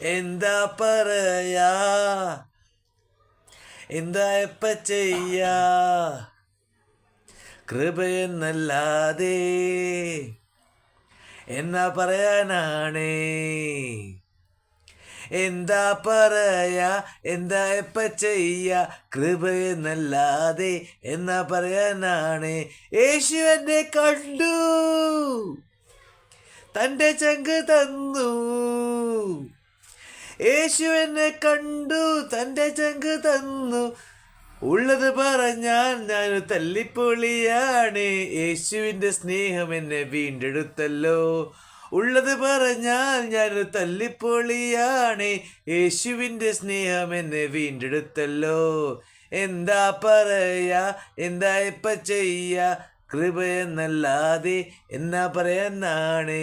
എന്താ പറയാ, എന്താ ഇപ്പ ചെയ്യാ, കൃപയെന്നല്ലാതെ എന്നാ പറയാനാണേ. എന്താ പറയാ, എന്താ ഇപ്പ ചെയ്യാ, കൃപയെന്നല്ലാതെ എന്നാ പറയാനാണ്. യേശു എന്നെ കണ്ടു, തൻ്റെ ചങ്ക് തന്നു. യേശു എന്നെ കണ്ടു, തൻ്റെ ചങ്ക് തന്നു. ഉള്ളത് പറഞ്ഞാൽ ഞാൻ തല്ലിപ്പൊളിയാണ്. യേശുവിൻ്റെ സ്നേഹം എന്നെ വീണ്ടെടുത്തല്ലോ. ഉള്ളത് പറഞ്ഞാൽ ഞാൻ തല്ലിപ്പൊളിയാണ്. യേശുവിൻ്റെ സ്നേഹം എന്നെ വീണ്ടെടുത്തല്ലോ. എന്താ പറയാ, എന്താ ഇപ്പ ചെയ്യാ, കൃപയെന്നല്ലാതെ എന്നാ പറയാനാണ്.